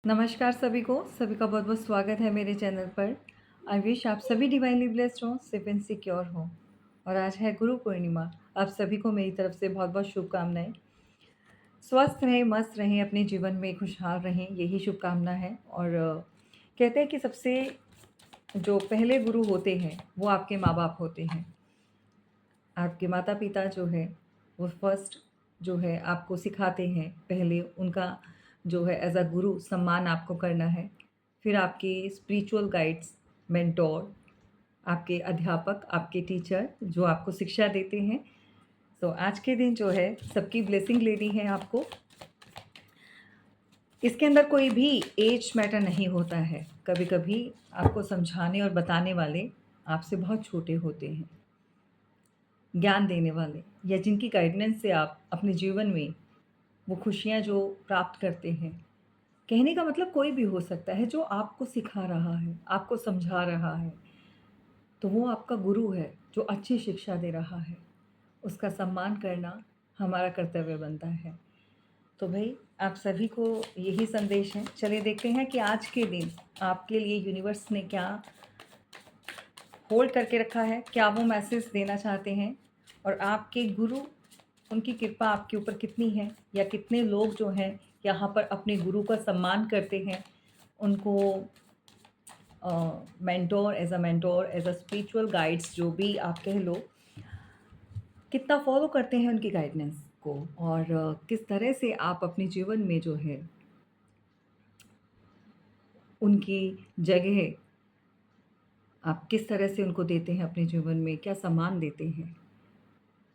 नमस्कार सभी का बहुत बहुत स्वागत है मेरे चैनल पर। आई विश आप सभी डिवाइनली ब्लेस्ड हों, सेफ एंड सिक्योर हों। और आज है गुरु पूर्णिमा। आप सभी को मेरी तरफ से बहुत बहुत शुभकामनाएं। स्वस्थ रहें, मस्त रहें, अपने जीवन में खुशहाल रहें, यही शुभकामना है। और कहते हैं कि सबसे जो पहले गुरु होते हैं वो आपके माँ बाप होते हैं। आपके माता पिता जो है वो फर्स्ट जो है आपको सिखाते हैं, पहले उनका जो है एज अ गुरु सम्मान आपको करना है। फिर आपके स्पिरिचुअल गाइड्स, मेंटोर, आपके अध्यापक, आपके टीचर जो आपको शिक्षा देते हैं। तो आज के दिन जो है सबकी ब्लेसिंग लेनी है आपको। इसके अंदर कोई भी एज मैटर नहीं होता है। कभी कभी आपको समझाने और बताने वाले आपसे बहुत छोटे होते हैं, ज्ञान देने वाले, या जिनकी गाइडेंस से आप अपने जीवन में वो खुशियाँ जो प्राप्त करते हैं। कहने का मतलब कोई भी हो सकता है जो आपको सिखा रहा है, आपको समझा रहा है, तो वो आपका गुरु है जो अच्छी शिक्षा दे रहा है। उसका सम्मान करना हमारा कर्तव्य बनता है। तो भाई आप सभी को यही संदेश है। चलिए देखते हैं कि आज के दिन आपके लिए यूनिवर्स ने क्या होल्ड करके रखा है, क्या वो मैसेज देना चाहते हैं। और आपके गुरु, उनकी कृपा आपके ऊपर कितनी है, या कितने लोग जो हैं यहाँ पर अपने गुरु का सम्मान करते हैं, उनको mentor as a spiritual guides जो भी आप कह लो, कितना फॉलो करते हैं उनकी गाइडेंस को। और किस तरह से आप अपने जीवन में जो है उनकी जगह आप किस तरह से उनको देते हैं, अपने जीवन में क्या सम्मान देते हैं,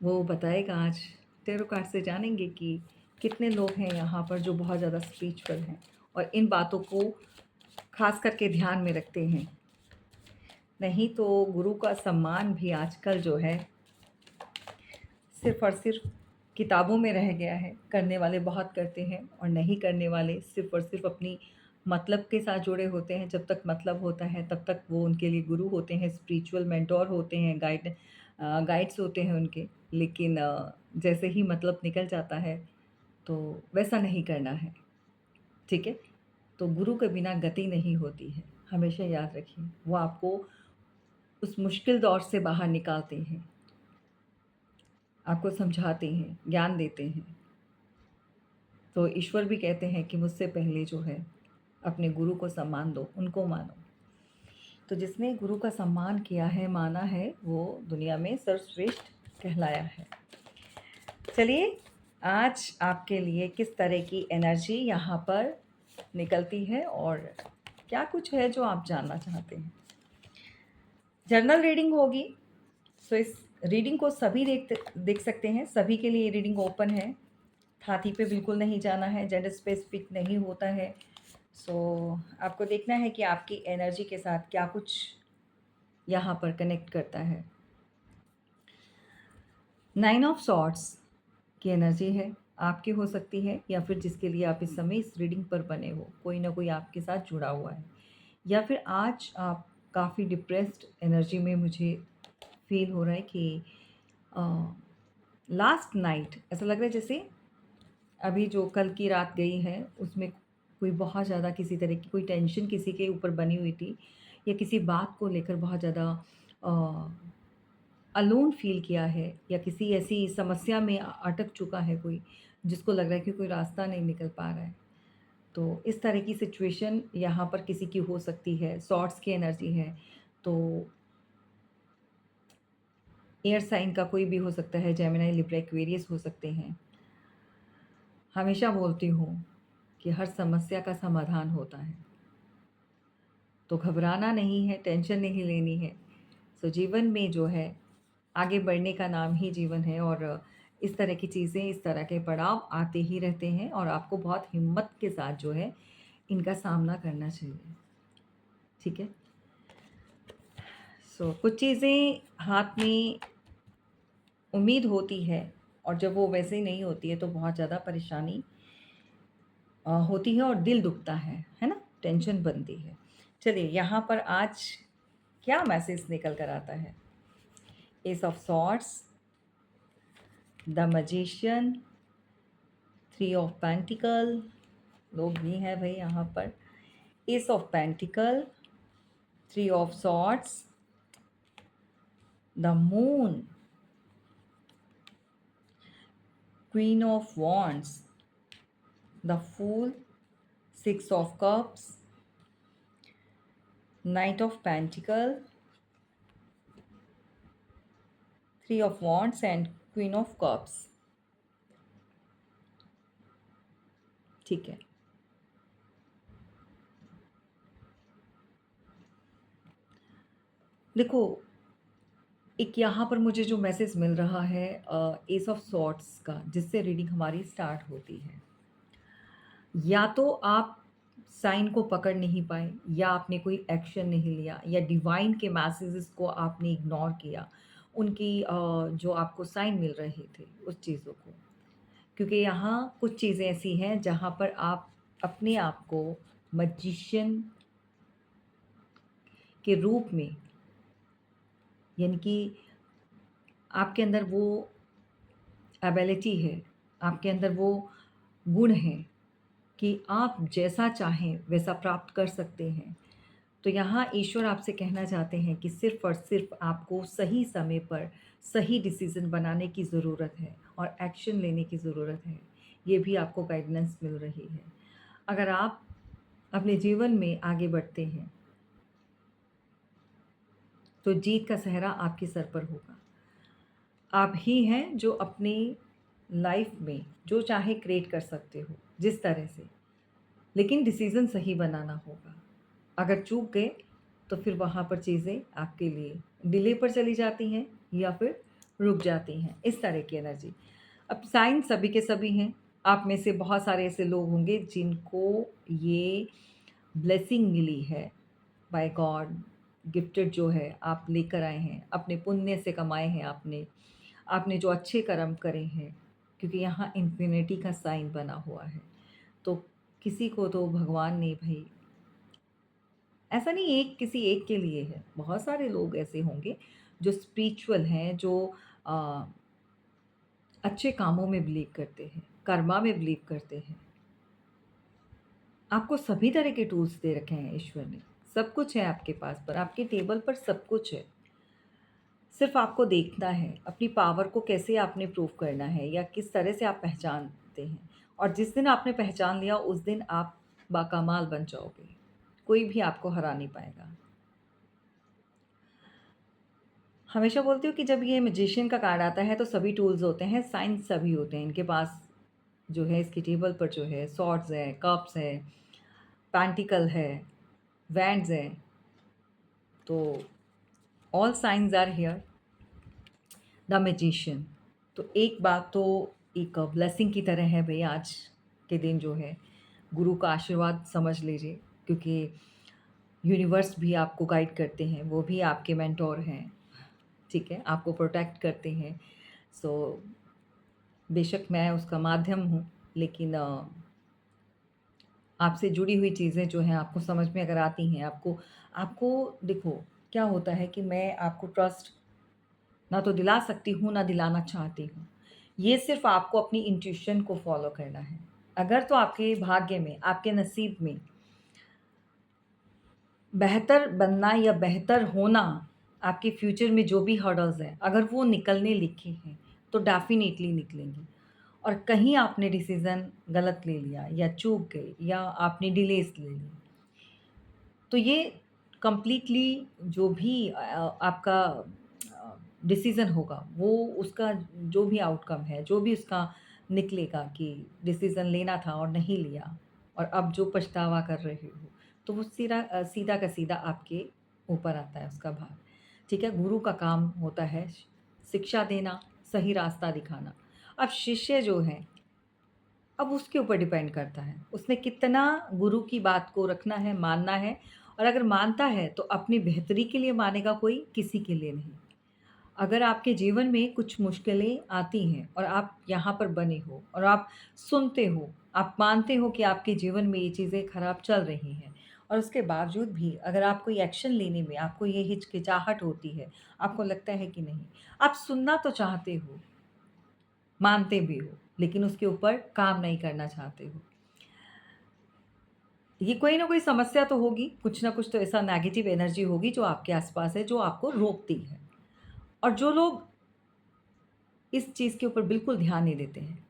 वो बताएगा। आज टैरो कार्ड से जानेंगे कि कितने लोग हैं यहाँ पर जो बहुत ज़्यादा स्पिरिचुअल हैं और इन बातों को खास करके ध्यान में रखते हैं। नहीं तो गुरु का सम्मान भी आजकल जो है सिर्फ़ और सिर्फ किताबों में रह गया है। करने वाले बहुत करते हैं और नहीं करने वाले सिर्फ़ और सिर्फ अपनी मतलब के साथ जुड़े होते हैं। जब तक मतलब होता है तब तक वो उनके लिए गुरु होते हैं, स्पिरिचुअल मेंटोर होते हैं, गाइड्स होते हैं उनके। लेकिन जैसे ही मतलब निकल जाता है तो वैसा नहीं करना है, ठीक है? तो गुरु के बिना गति नहीं होती है, हमेशा याद रखिए। वो आपको उस मुश्किल दौर से बाहर निकालते हैं, आपको समझाते हैं, ज्ञान देते हैं। तो ईश्वर भी कहते हैं कि मुझसे पहले जो है अपने गुरु को सम्मान दो, उनको मानो। तो जिसने गुरु का सम्मान किया है, माना है, वो दुनिया में सर्वश्रेष्ठ कहलाया है। चलिए आज आपके लिए किस तरह की एनर्जी यहाँ पर निकलती है और क्या कुछ है जो आप जानना चाहते हैं। जर्नल रीडिंग होगी। सो इस रीडिंग को सभी देख सकते हैं, सभी के लिए ये रीडिंग ओपन है। छाती पे बिल्कुल नहीं जाना है, जेंडर स्पेसिफिक नहीं होता है। सो आपको देखना है कि आपकी एनर्जी के साथ क्या कुछ यहाँ पर कनेक्ट करता है। 9 ऑफ सॉर्ड्स की एनर्जी है, आपकी हो सकती है, या फिर जिसके लिए आप इस समय इस रीडिंग पर बने हो, कोई ना कोई आपके साथ जुड़ा हुआ है। या फिर आज आप काफ़ी डिप्रेस्ड एनर्जी में मुझे फील हो रहा है कि लास्ट नाइट ऐसा लग रहा है जैसे अभी जो कल की रात गई है उसमें कोई बहुत ज़्यादा किसी तरह की कोई टेंशन किसी के ऊपर बनी हुई थी, या किसी बात को लेकर बहुत ज़्यादा अलोन फील किया है, या किसी ऐसी समस्या में अटक चुका है कोई, जिसको लग रहा है कि कोई रास्ता नहीं निकल पा रहा है। तो इस तरह की सिचुएशन यहाँ पर किसी की हो सकती है। सॉर्ड्स की एनर्जी है, तो एयर साइन का कोई भी हो सकता है, जेमिनी, लिब्रा, एक्वेरियस हो सकते हैं। हमेशा बोलती हूँ कि हर समस्या का समाधान होता है, तो घबराना नहीं है, टेंशन नहीं लेनी है। सो जीवन में जो है आगे बढ़ने का नाम ही जीवन है, और इस तरह की चीज़ें, इस तरह के पड़ाव आते ही रहते हैं, और आपको बहुत हिम्मत के साथ जो है इनका सामना करना चाहिए, ठीक है? सो कुछ चीज़ें हाथ में उम्मीद होती है, और जब वो वैसे ही नहीं होती है तो बहुत ज़्यादा परेशानी होती है और दिल दुखता है ना? टेंशन बनती है। चलिए यहाँ पर आज क्या मैसेज निकल कर आता है। Ace of swords, the magician, three of pentacle, लोग भी हैं भाई यहाँ पर। Ace of pentacle, 3 of swords, the moon, queen of wands, the fool, 6 of cups, knight of pentacle, 3 of wands and queen of cups. ठीक है, देखो एक यहाँ पर मुझे जो मैसेज मिल रहा है एस ऑफ सॉर्ड्स का, जिससे रीडिंग हमारी स्टार्ट होती है। या तो आप साइन को पकड़ नहीं पाए, या आपने कोई एक्शन नहीं लिया, या डिवाइन के मैसेजेस को आपने इग्नोर किया, उनकी जो आपको साइन मिल रहे थे उस चीज़ों को। क्योंकि यहाँ कुछ चीज़ें ऐसी हैं जहाँ पर आप अपने आप को मैजिशियन के रूप में, यानी कि आपके अंदर वो एबिलिटी है, आपके अंदर वो गुण है कि आप जैसा चाहें वैसा प्राप्त कर सकते हैं। तो यहाँ ईश्वर आपसे कहना चाहते हैं कि सिर्फ़ और सिर्फ़ आपको सही समय पर सही डिसीज़न बनाने की ज़रूरत है और एक्शन लेने की ज़रूरत है। ये भी आपको गाइडेंस मिल रही है। अगर आप अपने जीवन में आगे बढ़ते हैं, तो जीत का सेहरा आपके सर पर होगा। आप ही हैं जो अपनी लाइफ़ में जो चाहे क्रिएट कर सकते हो, जिस तरह से। लेकिन डिसीज़न सही बनाना होगा। अगर चूक गए तो फिर वहाँ पर चीज़ें आपके लिए डिले पर चली जाती हैं या फिर रुक जाती हैं, इस तरह की एनर्जी। अब साइन सभी के सभी हैं। आप में से बहुत सारे ऐसे लोग होंगे जिनको ये ब्लेसिंग मिली है बाय गॉड, गिफ्टेड जो है आप लेकर आए हैं, अपने पुण्य से कमाए हैं आपने, आपने जो अच्छे कर्म करे हैं, क्योंकि यहाँ इन्फिनिटी का साइन बना हुआ है। तो किसी को तो भगवान ने भाई, ऐसा नहीं एक किसी एक के लिए है, बहुत सारे लोग ऐसे होंगे जो स्पिरिचुअल हैं, जो अ, अच्छे कामों में बिलीव करते हैं, कर्मा में बिलीव करते हैं। आपको सभी तरह के टूल्स दे रखे हैं ईश्वर ने, सब कुछ है आपके पास पर, आपके टेबल पर सब कुछ है। सिर्फ आपको देखना है अपनी पावर को कैसे आपने प्रूव करना है, या किस तरह से आप पहचानते हैं। और जिस दिन आपने पहचान लिया उस दिन आप बाकमाल बन जाओगे, कोई भी आपको हरा नहीं पाएगा। हमेशा बोलती हूँ कि जब ये मैजिशियन का कार्ड आता है तो सभी टूल्स होते हैं, साइंस सभी होते हैं इनके पास। जो है इसकी टेबल पर जो है सॉर्ड्स है, कप्स है, पेंटिकल है, वैंड्स है, तो all signs are here, the magician. तो एक बात तो एक ब्लेसिंग की तरह है भाई, आज के दिन जो है गुरु का आशीर्वाद समझ लीजिए, क्योंकि यूनिवर्स भी आपको गाइड करते हैं, वो भी आपके मेंटोर हैं, ठीक है, आपको प्रोटेक्ट करते हैं। सो बेशक मैं उसका माध्यम हूँ, लेकिन आपसे जुड़ी हुई चीज़ें जो हैं आपको समझ में अगर आती हैं, आपको आपको देखो क्या होता है कि मैं आपको ट्रस्ट ना तो दिला सकती हूँ, ना दिलाना चाहती हूँ। ये सिर्फ़ आपको अपनी इंट्यूशन को फ़ॉलो करना है। अगर तो आपके भाग्य में, आपके नसीब में बेहतर बनना या बेहतर होना, आपके फ्यूचर में जो भी हर्डल्स हैं, अगर वो निकलने लिखे हैं, तो डेफ़िनेटली निकलेंगे। और कहीं आपने डिसीज़न गलत ले लिया या चूक गए या आपने डिलेज़ ले ली, तो ये कंप्लीटली जो भी आपका डिसीज़न होगा, वो उसका जो भी आउटकम है, जो भी उसका निकलेगा कि डिसीज़न लेना था और नहीं लिया और अब जो पछतावा कर रहे हो, तो वो सीधा का सीधा आपके ऊपर आता है उसका भार। ठीक है? गुरु का काम होता है शिक्षा देना, सही रास्ता दिखाना। अब शिष्य जो है, अब उसके ऊपर डिपेंड करता है, उसने कितना गुरु की बात को रखना है, मानना है। और अगर मानता है तो अपनी बेहतरी के लिए मानेगा, कोई किसी के लिए नहीं। अगर आपके जीवन में कुछ मुश्किलें आती हैं और आप यहाँ पर बने हो और आप सुनते हो, आप मानते हो कि आपके जीवन में ये चीज़ें खराब चल रही हैं, और उसके बावजूद भी अगर आप कोई एक्शन लेने में आपको ये हिचकिचाहट होती है, आपको लगता है कि नहीं, आप सुनना तो चाहते हो, मानते भी हो, लेकिन उसके ऊपर काम नहीं करना चाहते हो, ये कोई ना कोई समस्या तो होगी, कुछ ना कुछ तो ऐसा नेगेटिव एनर्जी होगी जो आपके आस-पास है, जो आपको रोकती है। और जो लोग इस चीज़ के ऊपर बिल्कुल ध्यान नहीं देते हैं,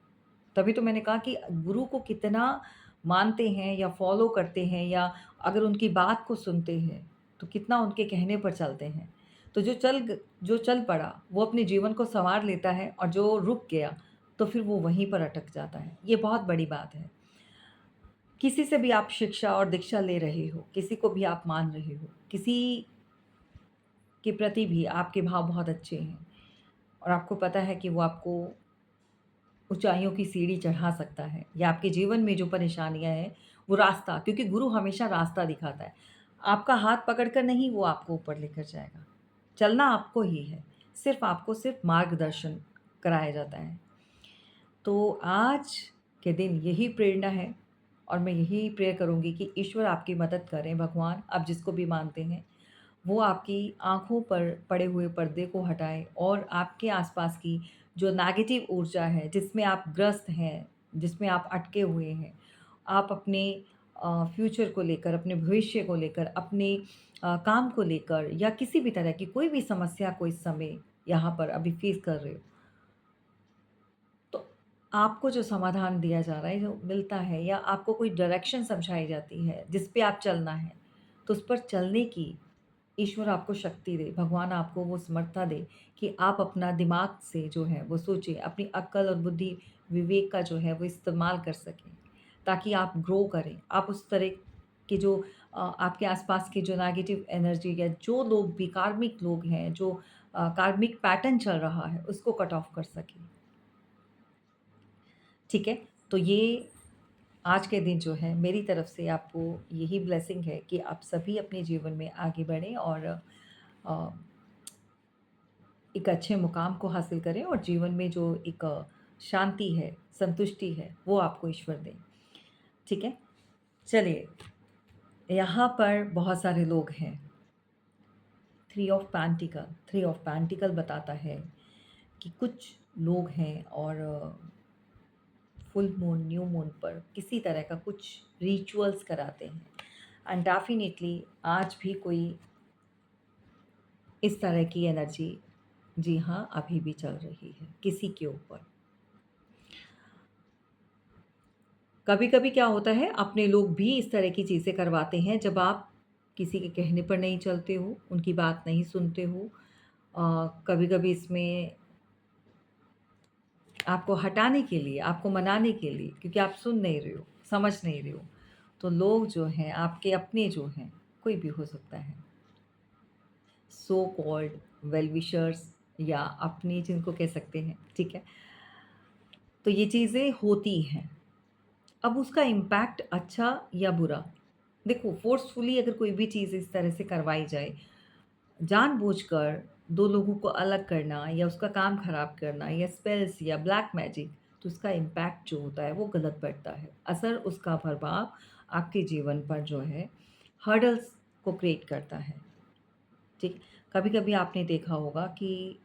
तभी तो मैंने कहा कि गुरु को कितना मानते हैं या फ़ॉलो करते हैं या अगर उनकी बात को सुनते हैं, तो कितना उनके कहने पर चलते हैं। तो जो चल पड़ा, वो अपने जीवन को सँवार लेता है और जो रुक गया, तो फिर वो वहीं पर अटक जाता है। ये बहुत बड़ी बात है। किसी से भी आप शिक्षा और दीक्षा ले रहे हो, किसी को भी आप मान रहे हो, किसी के प्रति भी आपके भाव बहुत अच्छे हैं और आपको पता है कि वो आपको ऊँचाइयों की सीढ़ी चढ़ा सकता है या आपके जीवन में जो परेशानियाँ हैं, वो रास्ता, क्योंकि गुरु हमेशा रास्ता दिखाता है। आपका हाथ पकड़ कर नहीं, वो आपको ऊपर लेकर जाएगा। चलना आपको ही है, सिर्फ़ मार्गदर्शन कराया जाता है। तो आज के दिन यही प्रेरणा है और मैं यही प्रेयर करूँगी कि ईश्वर आपकी मदद करें, भगवान आप जिसको भी मानते हैं, वो आपकी आँखों पर पड़े हुए पर्दे को हटाए और आपके आसपास की जो नेगेटिव ऊर्जा है, जिसमें आप ग्रस्त हैं, जिसमें आप अटके हुए हैं, आप अपने फ्यूचर को लेकर, अपने भविष्य को लेकर, अपने काम को लेकर या किसी भी तरह की कोई भी समस्या को इस समय यहाँ पर अभी फेस कर रहे हो, तो आपको जो समाधान दिया जा रहा है, जो मिलता है या आपको कोई डायरेक्शन समझाई जाती है, जिस पे आप चलना है, तो उस पर चलने की ईश्वर आपको शक्ति दे, भगवान आपको वो समर्था दे कि आप अपना दिमाग से जो है वो सोचें, अपनी अक्ल और बुद्धि, विवेक का जो है वो इस्तेमाल कर सकें, ताकि आप ग्रो करें। आप उस तरह के जो आपके आस-पास की जो नेगेटिव एनर्जी या जो लोग भी कार्मिक लोग हैं, जो कार्मिक पैटर्न चल रहा है, उसको कट ऑफ कर सकें। ठीक है? तो ये आज के दिन जो है मेरी तरफ से आपको यही ब्लेसिंग है कि आप सभी अपने जीवन में आगे बढ़ें और अ, एक अच्छे मुकाम को हासिल करें और जीवन में जो एक शांति है, संतुष्टि है, वो आपको ईश्वर दें। ठीक है? चलिए, यहाँ पर बहुत सारे लोग हैं। थ्री ऑफ पेंटिकल बताता है कि कुछ लोग हैं और फुल मून, न्यू मून पर किसी तरह का कुछ रिचुअल्स कराते हैं एंड डेफ़िनिटली आज भी कोई इस तरह की एनर्जी, जी हाँ, अभी भी चल रही है किसी के ऊपर। कभी-कभी क्या होता है, अपने लोग भी इस तरह की चीज़ें करवाते हैं जब आप किसी के कहने पर नहीं चलते हो, उनकी बात नहीं सुनते हो। कभी-कभी इसमें आपको हटाने के लिए, आपको मनाने के लिए, क्योंकि आप सुन नहीं रहे हो, समझ नहीं रहे हो, तो लोग जो हैं आपके अपने जो हैं, कोई भी हो सकता है, सो कॉल्ड वेल विशर्स या अपने जिनको कह सकते हैं, ठीक है? तो ये चीज़ें होती हैं। अब उसका इम्पैक्ट अच्छा या बुरा, देखो फ़ोर्सफुली अगर कोई भी चीज़ इस तरह से करवाई जाए, जानबूझकर 2 लोगों को अलग करना या उसका काम ख़राब करना या स्पेल्स या ब्लैक मैजिक, तो उसका इम्पैक्ट जो होता है वो गलत पड़ता है। असर उसका प्रभाव आपके जीवन पर जो है हर्डल्स को क्रिएट करता है, ठीक? कभी-कभी आपने देखा होगा कि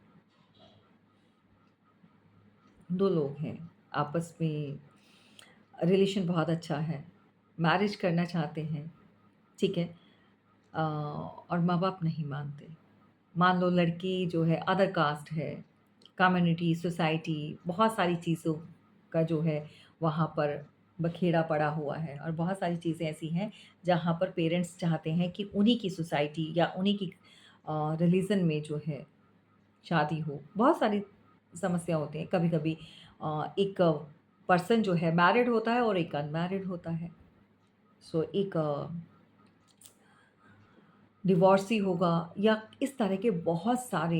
2 लोग हैं, आपस में रिलेशन बहुत अच्छा है, मैरिज करना चाहते हैं, ठीक है? और माँ-बाप नहीं मानते। मान लो लड़की जो है अदर कास्ट है, कम्युनिटी, सोसाइटी, बहुत सारी चीज़ों का जो है वहाँ पर बखेड़ा पड़ा हुआ है और बहुत सारी चीज़ें ऐसी हैं जहाँ पर पेरेंट्स चाहते हैं कि उन्हीं की सोसाइटी या उन्हीं की रिलीजन में जो है शादी हो। बहुत सारी समस्या होती हैं। कभी-कभी एक पर्सन जो है मैरिड होता है और एक अनमैरिड होता है। सो एक डिवोर्सी होगा या इस तरह के बहुत सारे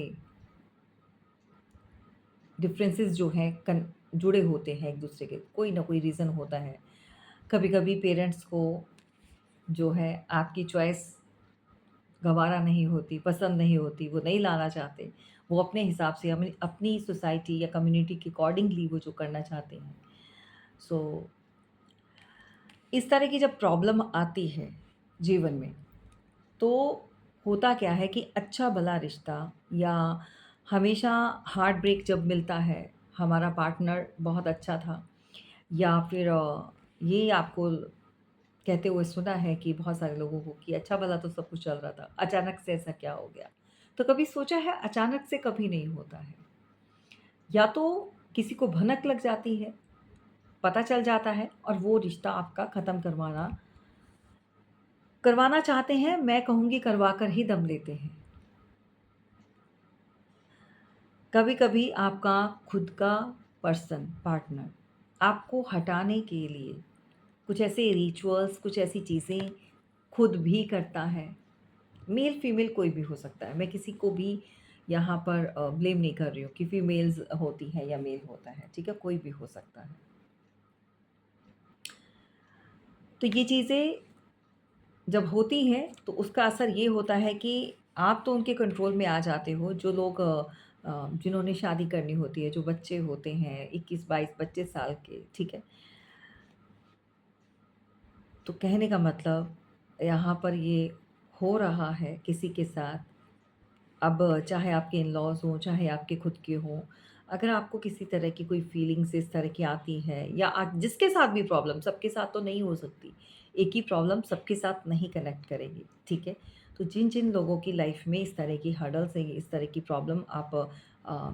डिफरेंसेस जो हैं जुड़े होते हैं एक दूसरे के, कोई ना कोई रीज़न होता है। कभी-कभी पेरेंट्स को जो है आपकी चॉइस गवारा नहीं होती, पसंद नहीं होती, वो नहीं लाना चाहते। वो अपने हिसाब से अपनी अपनी सोसाइटी या कम्युनिटी के अकॉर्डिंगली वो जो करना चाहते हैं। सो इस तरह की जब प्रॉब्लम आती है जीवन में, तो होता क्या है कि अच्छा भला रिश्ता या हमेशा हार्ट ब्रेक जब मिलता है, हमारा पार्टनर बहुत अच्छा था या फिर ये आपको कहते हुए सुना है कि बहुत सारे लोगों को कि अच्छा भला तो सब कुछ चल रहा था, अचानक से ऐसा क्या हो गया? तो कभी सोचा है अचानक से कभी नहीं होता है। या तो किसी को भनक लग जाती है, पता चल जाता है और वो रिश्ता आपका ख़त्म करवाना चाहते हैं, मैं कहूँगी करवा कर ही दम लेते हैं। कभी-कभी आपका खुद का पार्टनर आपको हटाने के लिए कुछ ऐसे रिचुअल्स, कुछ ऐसी चीज़ें खुद भी करता है। मेल फीमेल कोई भी हो सकता है, मैं किसी को भी यहाँ पर ब्लेम नहीं कर रही हूँ कि फीमेल्स होती हैं या मेल होता है, ठीक है? कोई भी हो सकता है। तो ये चीज़ें जब होती हैं तो उसका असर ये होता है कि आप तो उनके कंट्रोल में आ जाते हो। जो लोग जिन्होंने शादी करनी होती है, जो बच्चे होते हैं 21, 22, 25 साल के, ठीक है? तो कहने का मतलब यहाँ पर ये हो रहा है किसी के साथ। अब चाहे आपके इन-लॉज़ हों, चाहे आपके खुद के हों, अगर आपको किसी तरह की कोई फीलिंग्स इस तरह की आती हैं या जिसके साथ भी प्रॉब्लम, सबके साथ तो नहीं हो सकती। एक ही प्रॉब्लम सबके साथ नहीं कनेक्ट करेगी, ठीक है? तो जिन-जिन लोगों की लाइफ़ में इस तरह की हर्डल्स हैं, इस तरह की प्रॉब्लम आप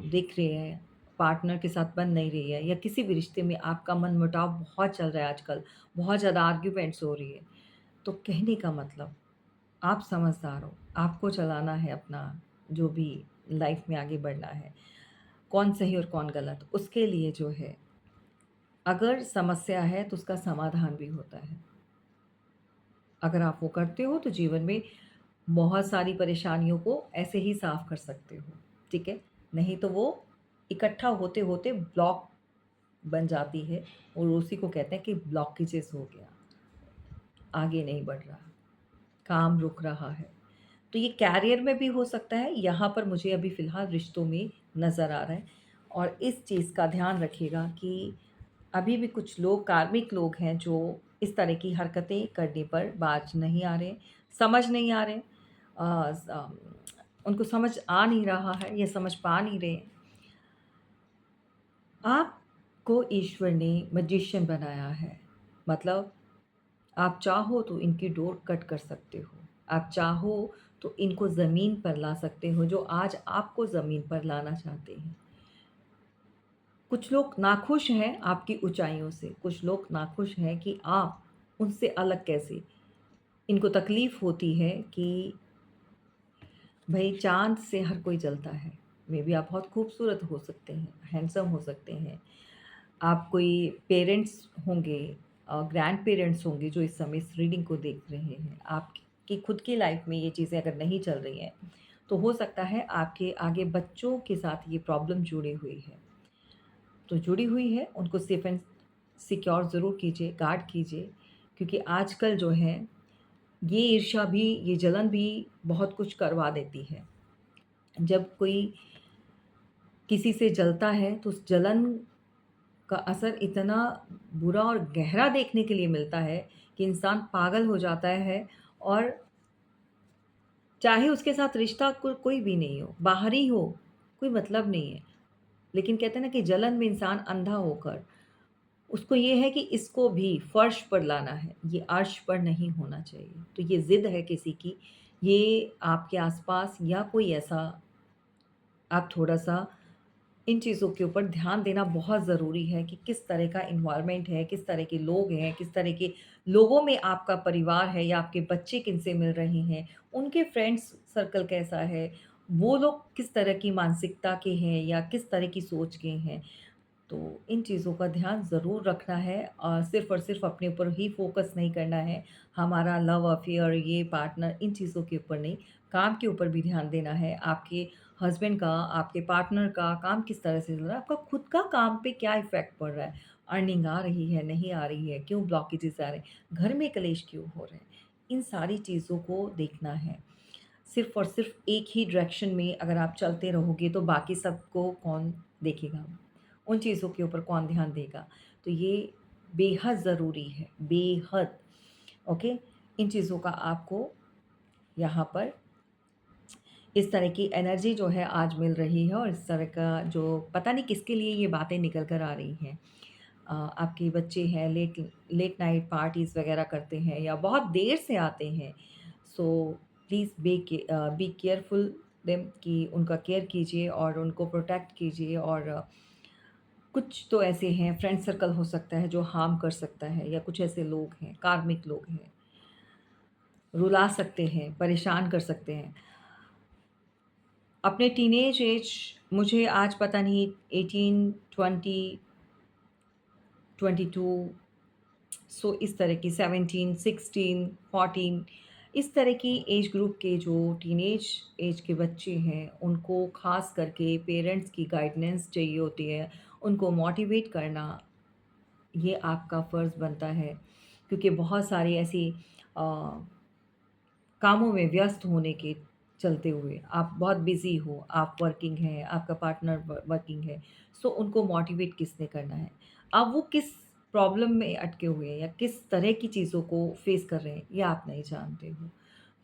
देख रहे हैं, पार्टनर के साथ बन नहीं रही है या किसी भी रिश्ते में आपका मनमुटाव बहुत चल रहा है आजकल, बहुत ज़्यादा आर्ग्यूमेंट्स हो रही है, तो कहने का मतलब आप समझदार हो, आपको चलाना है अपना जो भी लाइफ में आगे बढ़ना है, कौन सही और कौन गलत, उसके लिए जो है अगर समस्या है तो उसका समाधान भी होता है। अगर आप वो करते हो तो जीवन में बहुत सारी परेशानियों को ऐसे ही साफ़ कर सकते हो, ठीक है? नहीं तो वो इकट्ठा होते-होते ब्लॉक बन जाती है और उसी को कहते हैं कि ब्लॉकेजेस हो गया, आगे नहीं बढ़ रहा, काम रुक रहा है। तो ये कैरियर में भी हो सकता है, यहाँ पर मुझे अभी फ़िलहाल रिश्तों में नज़र आ रहा है और इस चीज़ का ध्यान रखिएगा कि अभी भी कुछ लोग कार्मिक लोग हैं जो इस तरह की हरकतें करने पर बाज नहीं आ रहे, समझ नहीं आ रहे उनको समझ आ नहीं रहा है या समझ पा नहीं रहे। आपको ईश्वर ने मैजिशियन बनाया है, मतलब आप चाहो तो इनकी डोर कट कर सकते हो। आप चाहो तो इनको ज़मीन पर ला सकते हो, जो आज आपको ज़मीन पर लाना चाहते हैं। कुछ लोग नाखुश हैं आपकी ऊँचाइयों से, कुछ लोग नाखुश हैं कि आप उनसे अलग कैसे? इनको तकलीफ़ होती है कि भई चाँद से हर कोई जलता है। मेबी आप बहुत खूबसूरत हो सकते हैं, हैंडसम हो सकते हैं। आप कोई पेरेंट्स होंगे ग्रैंड पेरेंट्स होंगे जो इस समय इस रीडिंग को देख रहे हैं। आपकी खुद की लाइफ़ में ये चीज़ें अगर नहीं चल रही हैं, तो हो सकता है आपके आगे बच्चों के साथ ये प्रॉब्लम जुड़ी हुई है। तो जुड़ी हुई है, उनको सेफ एंड सिक्योर ज़रूर कीजिए, गार्ड कीजिए क्योंकि आजकल जो है, ये ईर्ष्या भी, ये जलन भी बहुत कुछ करवा देती है। जब कोई किसी से जलता है, तो उस जलन का असर इतना बुरा और गहरा देखने के लिए मिलता है कि इंसान पागल हो जाता है और चाहे उसके साथ रिश्ता कोई भी नहीं हो, बाहरी हो, कोई मतलब नहीं है। लेकिन कहते हैं ना कि जलन में इंसान अंधा होकर उसको ये है कि इसको भी फर्श पर लाना है, ये अर्श पर नहीं होना चाहिए। तो ये ज़िद है किसी की, ये आपके आस-पास या कोई ऐसा आप थोड़ा-सा इन चीज़ों के ऊपर ध्यान देना बहुत ज़रूरी है कि किस तरह का एनवायरनमेंट है, किस तरह के लोग हैं, किस तरह के लोगों में आपका परिवार है या आपके बच्चे किनसे मिल रहे हैं, उनके फ्रेंड्स सर्कल कैसा है, वो लोग किस तरह की मानसिकता के हैं या किस तरह की सोच के हैं। तो इन चीज़ों का ध्यान ज़रूर रखना है और सिर्फ़ और सिर्फ़ अपने ऊपर ही फ़ोकस नहीं करना है। हमारा लव अफ़ेयर, ये पार्टनर, इन चीज़ों के ऊपर नहीं, काम के ऊपर भी ध्यान देना है। आपके हस्बैंड का, आपके पार्टनर का काम किस तरह से चल रहा है, आपका खुद का काम पे क्या इफ़ेक्ट पड़ रहा है, अर्निंग आ रही है, नहीं आ रही है, क्यों ब्लॉकेजेस आ रहे हैं, घर में कलेश क्यों हो रहे हैं, इन सारी चीज़ों को देखना है। सिर्फ़ और सिर्फ़ एक ही डायरेक्शन में अगर आप चलते रहोगे तो बाकी सबको कौन देखेगा? उन चीज़ों के ऊपर कौन ध्यान देगा? तो ये बेहद ज़रूरी है, बेहद, ओके? इन चीज़ों का आपको यहाँ पर इस तरह की एनर्जी जो है आज मिल रही है और इस तरह का जो पता नहीं किसके लिए ये बातें निकल कर आ रही हैं। आपके बच्चे हैं लेट लेट नाइट पार्टीज़ वगैरह करते हैं या बहुत देर से आते हैं, so please be careful them कि उनका केयर कीजिए और उनको प्रोटेक्ट कीजिए। और कुछ तो ऐसे हैं, फ्रेंड सर्कल हो सकता है जो हार्म कर सकता है, या कुछ ऐसे लोग हैं, कार्मिक लोग हैं, रुला सकते हैं, परेशान कर सकते हैं। अपने टीनेज एज, मुझे आज पता नहीं 18, 20, 22, सो इस तरह की 17, 16, 14, इस तरह की एज ग्रुप के जो टीनेज एज के बच्चे हैं, उनको ख़ास करके पेरेंट्स की गाइडेंस चाहिए होती है। उनको मोटिवेट करना, ये आपका फ़र्ज़ बनता है, क्योंकि बहुत सारी ऐसी अ, कामों में व्यस्त होने के चलते हुए आप बहुत बिज़ी हो, आप वर्किंग हैं, आपका पार्टनर वर्किंग है, सो उनको मोटिवेट किसने करना है? अब वो किस प्रॉब्लम में अटके हुए हैं या किस तरह की चीज़ों को फेस कर रहे हैं, ये आप नहीं जानते हो।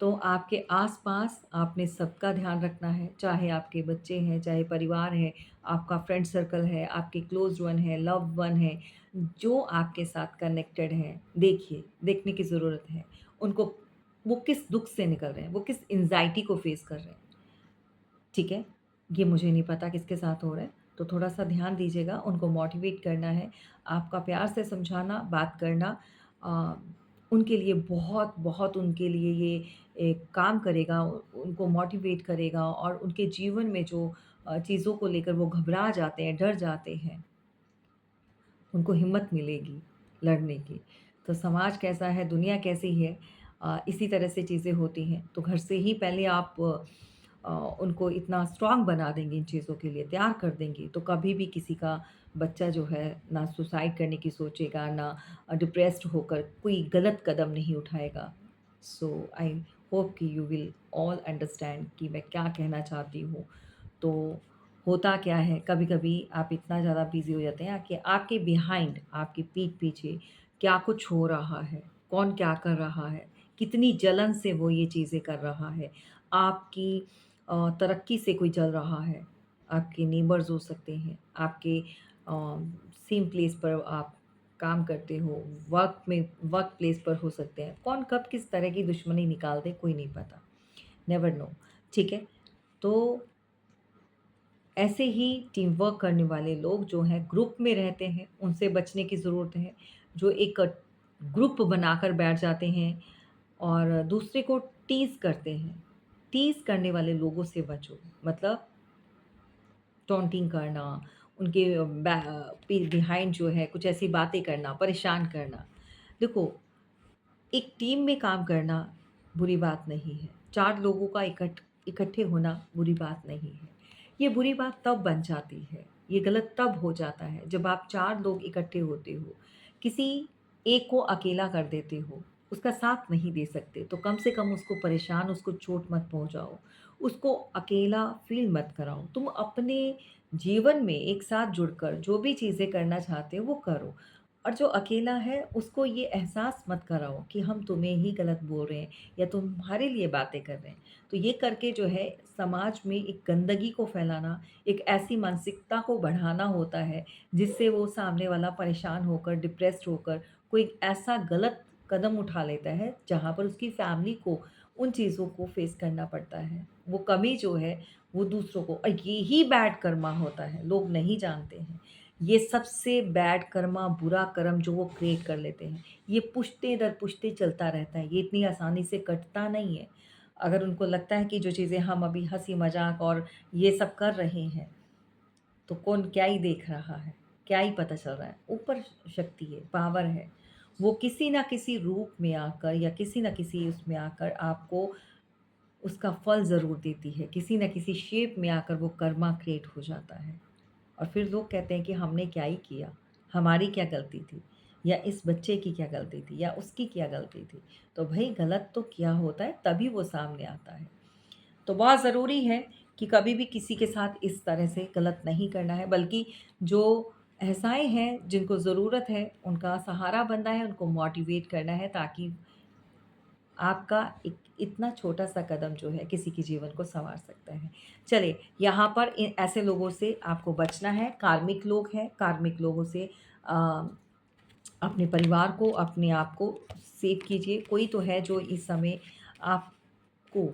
तो आपके आस-पास आपने सबका ध्यान रखना है, चाहे आपके बच्चे हैं, चाहे परिवार है, आपका फ्रेंड सर्कल है, आपके क्लोज़्ड वन है, लव्ड वन है, जो आपके साथ कनेक्टेड हैं, देखने की ज़रूरत है। उनको, वो किस दुःख से निकल रहे हैं, वो किस एंग्ज़ायटी को फ़ेस कर रहे हैं, ठीक है? ये मुझे नहीं पता किसके साथ हो रहा है, तो थोड़ा-सा ध्यान दीजिएगा, उनको मोटिवेट करना है। आपका प्यार से समझाना, बात करना अ, उनके लिए बहुत उनके लिए ये एक काम करेगा, उनको मोटिवेट करेगा और उनके जीवन में जो चीज़ों को लेकर वो घबरा जाते हैं, डर जाते हैं, उनको हिम्मत मिलेगी लड़ने की। तो समाज कैसा है, दुनिया कैसी है, इसी तरह से चीज़ें होती हैं। तो घर से ही पहले आप उनको इतना स्ट्रॉन्ग बना देंगे, इन चीज़ों के लिए तैयार कर देंगे, तो कभी भी किसी का बच्चा जो है ना सुसाइड करने की सोचेगा, ना डिप्रेस्ड होकर कोई गलत कदम नहीं उठाएगा। सो आई होप कि यू विल ऑल अंडरस्टैंड कि मैं क्या कहना चाहती हूँ। तो होता क्या है, कभी-कभी आप इतना ज़्यादा बिज़ी हो जाते हैं कि आपके बिहाइंड, आपकी पीठ पीछे क्या कुछ हो रहा है, कौन क्या कर रहा है, कितनी जलन से वो ये चीज़ें कर रहा है, आपकी तरक्की से कोई जल रहा है, आपके नेबर्स हो सकते हैं, आपके सेम प्लेस पर आप काम करते हो, वर्क प्लेस पर हो सकते हैं। कौन कब किस तरह की दुश्मनी निकाल दे, कोई नहीं पता, नेवर नो, ठीक है? तो ऐसे ही टीम वर्क करने वाले लोग जो हैं ग्रुप में रहते हैं, उनसे बचने की ज़रूरत है। जो एक ग्रुप बनाकर बैठ जाते हैं और दूसरे को टीज़ करते हैं। टीज़ करने वाले लोगों से बचो। मतलब टॉन्टिंग करना, उनके बिहाइंड जो है कुछ ऐसी बातें करना, परेशान करना। देखो, एक टीम में काम करना बुरी बात नहीं है। 4 लोगों का इकट्ठे होना बुरी बात नहीं है। ये बुरी बात तब बन जाती है, ये गलत तब हो जाता है जब आप 4 लोग इकट्ठे होते हो, किसी एक को अकेला कर देते हो, उसका साथ नहीं दे सकते, तो कम से कम उसको परेशान, उसको चोट मत पहुँचाओ, उसको अकेला फ़ील मत कराओ। तुम अपने जीवन में एक साथ जुड़कर जो भी चीज़ें करना चाहते हो, वो करो। और जो अकेला है उसको ये एहसास मत कराओ कि हम तुम्हें ही गलत बोल रहे हैं या तुम्हारे लिए बातें कर रहे हैं। तो ये करके जो है समाज में एक गंदगी को फैलाना, एक ऐसी मानसिकता को बढ़ाना होता है जिससे वो सामने वाला परेशान होकर, डिप्रेस्ड होकर कोई ऐसा गलत कदम उठा लेता है जहाँ पर उसकी फैमिली को उन चीज़ों को फेस करना पड़ता है। वो कमी जो है वो दूसरों को, और यही बैड कर्मा होता है, लोग नहीं जानते हैं। ये सबसे बैड कर्मा, बुरा कर्म जो वो क्रिएट कर लेते हैं, ये पुश्ते दर पुश्ते चलता रहता है, ये इतनी आसानी से कटता नहीं है। अगर उनको लगता है कि जो चीज़ें हम अभी हँसी-मज़ाक और ये सब कर रहे हैं, तो कौन क्या ही देख रहा है, क्या ही पता चल रहा है। ऊपर शक्ति है, पावर है, वो किसी न किसी रूप में आकर या किसी न किसी उसमें आकर आपको उसका फल ज़रूर देती है, किसी न किसी शेप में आकर वो कर्मा क्रिएट हो जाता है। और फिर लोग कहते हैं कि हमने क्या ही किया, हमारी क्या गलती थी, या इस बच्चे की क्या गलती थी, या उसकी क्या गलती थी। तो भई गलत तो किया होता है तभी वो सामने आता है। तो बहुत ज़रूरी है कि कभी भी किसी के साथ इस तरह से गलत नहीं करना है, बल्कि जो असहाय हैं, जिनको ज़रूरत है, उनका सहारा बनना है, उनको मोटिवेट करना है, ताकि आपका एक इतना छोटा-सा कदम जो है किसी के जीवन को सँवार सकता है। चलिए, यहाँ पर ऐसे लोगों से आपको बचना है, कार्मिक लोग हैं, कार्मिक लोगों से अपने परिवार को, अपने आप को सेव कीजिए। कोई तो है जो इस समय आपको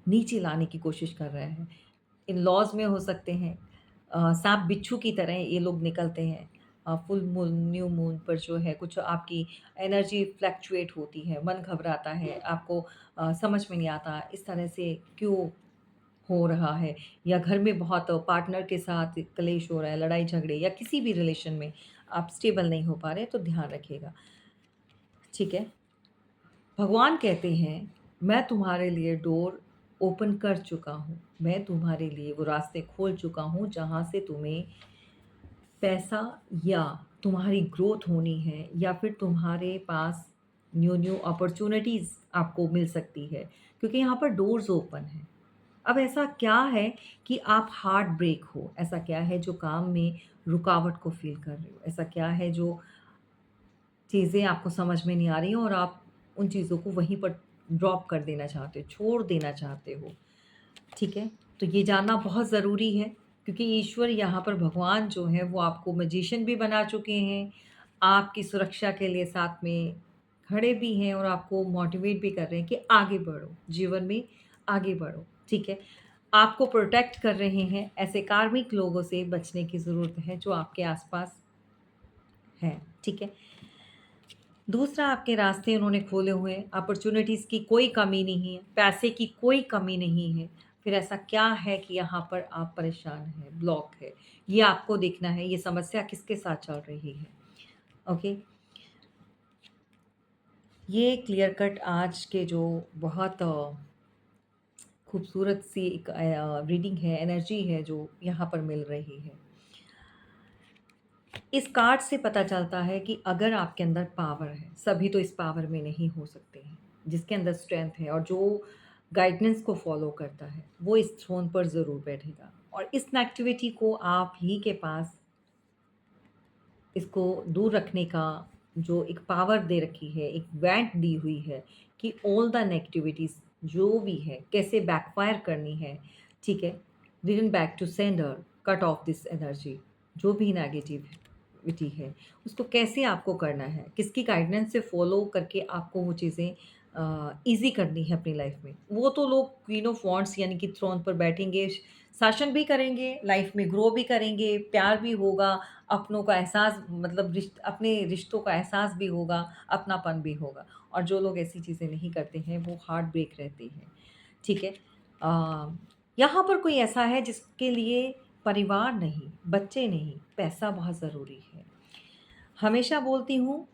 नीचे लाने की कोशिश कर रहा है। इन-लॉज़ में हो सकते हैं, साँप बिच्छू की तरह ये लोग निकलते हैं। फुल मून, न्यू मून पर जो है कुछ आपकी एनर्जी फ्लक्चुएट होती है, मन घबराता है, आपको समझ में नहीं आता इस तरह से क्यों हो रहा है, या घर में बहुत पार्टनर के साथ क्लेश हो रहा है, लड़ाई झगड़े या किसी भी रिलेशन में आप स्टेबल नहीं हो पा रहे, तो ध्यान रखिएगा, ठीक है? भगवान कहते हैं, मैं तुम्हारे लिए डोर ओपन कर चुका हूँ। मैं तुम्हारे लिए वो रास्ते खोल चुका हूँ जहाँ से तुम्हें पैसा या तुम्हारी ग्रोथ होनी है, या फिर तुम्हारे पास न्यू-न्यू अपॉर्च्युनिटीज़ आपको मिल सकती है, क्योंकि यहाँ पर डोर्स ओपन हैं। अब ऐसा क्या है कि आप हार्ट ब्रेक हो? ऐसा क्या है जो काम में रुकावट को फ़ील कर रहे हो? ऐसा क्या है जो चीज़ें आपको समझ में नहीं आ रही हैं और आप उन चीज़ों को वहीं पर ड्रॉप कर देना चाहते हो, छोड़ देना चाहते हो, ठीक है? तो ये जानना बहुत ज़रूरी है, क्योंकि ईश्वर यहाँ पर भगवान जो हैं वो आपको मैजिशियन भी बना चुके हैं, आपकी सुरक्षा के लिए साथ में खड़े भी हैं और आपको मोटिवेट भी कर रहे हैं कि आगे बढ़ो, जीवन में आगे बढ़ो, ठीक है? आपको प्रोटेक्ट कर रहे हैं, ऐसे कार्मिक लोगों से बचने की ज़रूरत है जो आपके आस-पास हैं, ठीक है? दूसरा, आपके रास्ते उन्होंने खोले हुए हैं, अपॉर्च्युनिटीज़ की कोई कमी नहीं है, पैसे की कोई कमी नहीं है। फिर ऐसा क्या है कि यहाँ पर आप परेशान हैं, ब्लॉक है? ये आपको देखना है, ये समस्या किसके साथ चल रही है, ओके? ये क्लियर कट आज के जो बहुत खूबसूरत सी एक रीडिंग है, एनर्जी है जो यहाँ पर मिल रही है। इस कार्ड से पता चलता है कि अगर आपके अंदर पावर है, सभी तो इस पावर में नहीं हो सकते हैं। जिसके अंदर स्ट्रेंथ है और जो गाइडेंस को फ़ॉलो करता है, वो इस थ्रोन पर ज़रूर बैठेगा। और इस नेगेटिविटी को आप ही के पास इसको दूर रखने का जो एक पावर दे रखी है, एक वैंट दी हुई है कि ऑल द नेगेटिविटीज़ जो भी है, कैसे बैकफ़ायर करनी है, ठीक है? Return back to sender, cut off this energy, जो भी नेगेटिविटी है, उसको कैसे आपको करना है, किसकी गाइडेंस से फ़ॉलो करके आपको वो चीज़ें ईज़ी करनी है अपनी लाइफ़ में। वो तो लोग क्वीन ऑफ वांड्स यानी कि थ्रोन पर बैठेंगे, शासन भी करेंगे, लाइफ़ में ग्रो भी करेंगे, प्यार भी होगा, अपनों का एहसास मतलब अपने रिश्तों का एहसास भी होगा, अपनापन भी होगा। और जो लोग ऐसी चीज़ें नहीं करते हैं, वो हार्ट ब्रेक रहते हैं, ठीक है? अ, यहाँ पर कोई ऐसा है जिसके लिए परिवार नहीं, बच्चे नहीं, पैसा बहुत ज़रूरी है। हमेशा बोलती हूँ,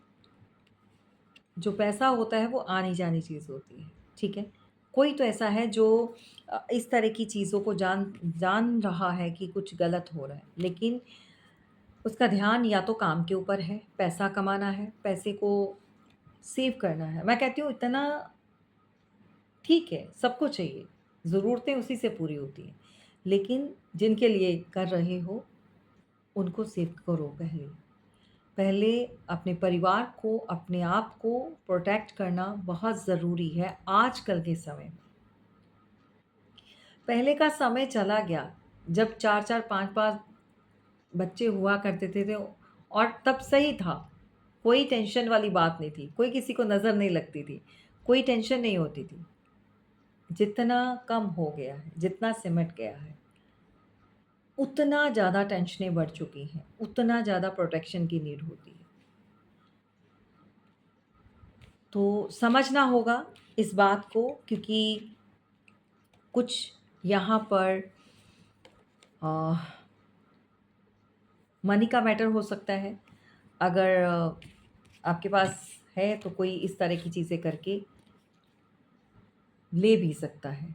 जो पैसा होता है वो आनी-जानी चीज़ होती है, ठीक है? कोई तो ऐसा है जो इस तरह की चीज़ों को जान जान रहा है कि कुछ गलत हो रहा है, लेकिन उसका ध्यान या तो काम के ऊपर है, पैसा कमाना है, पैसे को सेव करना है। मैं कहती हूँ इतना ठीक है, सबको चाहिए, ज़रूरतें उसी से पूरी होती हैं। लेकिन जिनके लिए कर रहे हो, उनको सेव करो पहले। पहले अपने परिवार को, अपने आप को प्रोटेक्ट करना बहुत ज़रूरी है आजकल के समय में। पहले का समय चला गया, जब 4-4 5-5 बच्चे हुआ करते थे और तब सही था। कोई टेंशन वाली बात नहीं थी, कोई किसी को नज़र नहीं लगती थी, कोई टेंशन नहीं होती थी। जितना कम हो गया है, जितना सिमट गया है, उतना ज़्यादा टेंशनें बढ़ चुकी हैं, उतना ज़्यादा प्रोटेक्शन की नीड होती है। तो समझना होगा इस बात को, क्योंकि कुछ यहाँ पर अ, मनी का मैटर हो सकता है। अगर आपके पास है तो कोई इस तरह की चीज़ें करके ले भी सकता है।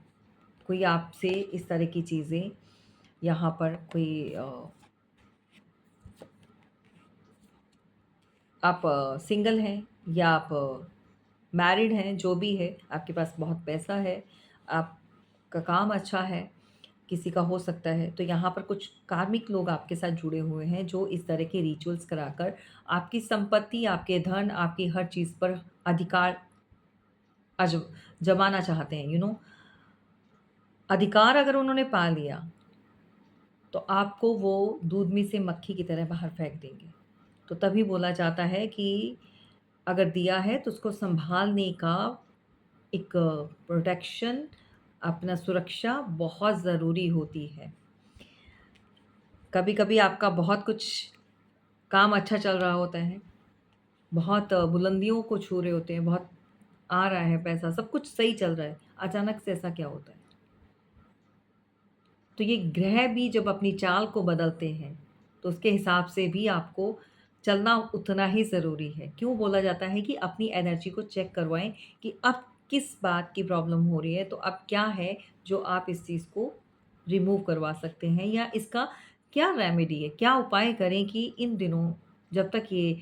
कोई आपसे इस तरह की चीज़ें यहाँ पर कोई आप सिंगल हैं या आप मैरिड हैं, जो भी है, आपके पास बहुत पैसा है, आपका काम अच्छा है, किसी का हो सकता है, तो यहाँ पर कुछ कार्मिक लोग आपके साथ जुड़े हुए हैं जो इस तरह के रिचुअल्स कराकर आपकी संपत्ति, आपके धन, आपकी हर चीज़ पर अधिकार अज जमाना चाहते हैं, अधिकार अगर उन्होंने पा लिया, तो आपको वो दूध में से मक्खी की तरह बाहर फेंक देंगे। तो तभी बोला जाता है कि अगर दिया है तो उसको सँभालने का एक प्रोटेक्शन, अपना सुरक्षा बहुत ज़रूरी होती है। कभी-कभी आपका बहुत कुछ काम अच्छा चल रहा होता है, बहुत बुलंदियों को छू रहे होते हैं, बहुत आ रहा है पैसा, सब कुछ सही चल रहा है, अचानक से ऐसा क्या होता है? तो ये ग्रह भी जब अपनी चाल को बदलते हैं, तो उसके हिसाब से भी आपको चलना उतना ही ज़रूरी है। क्यों बोला जाता है कि अपनी एनर्जी को चेक करवाएँ कि अब किस बात की प्रॉब्लम हो रही है, तो अब क्या है जो आप इस चीज़ को रिमूव करवा सकते हैं या इसका क्या रेमेडी है? क्या उपाय करें कि इन दिनों जब तक ये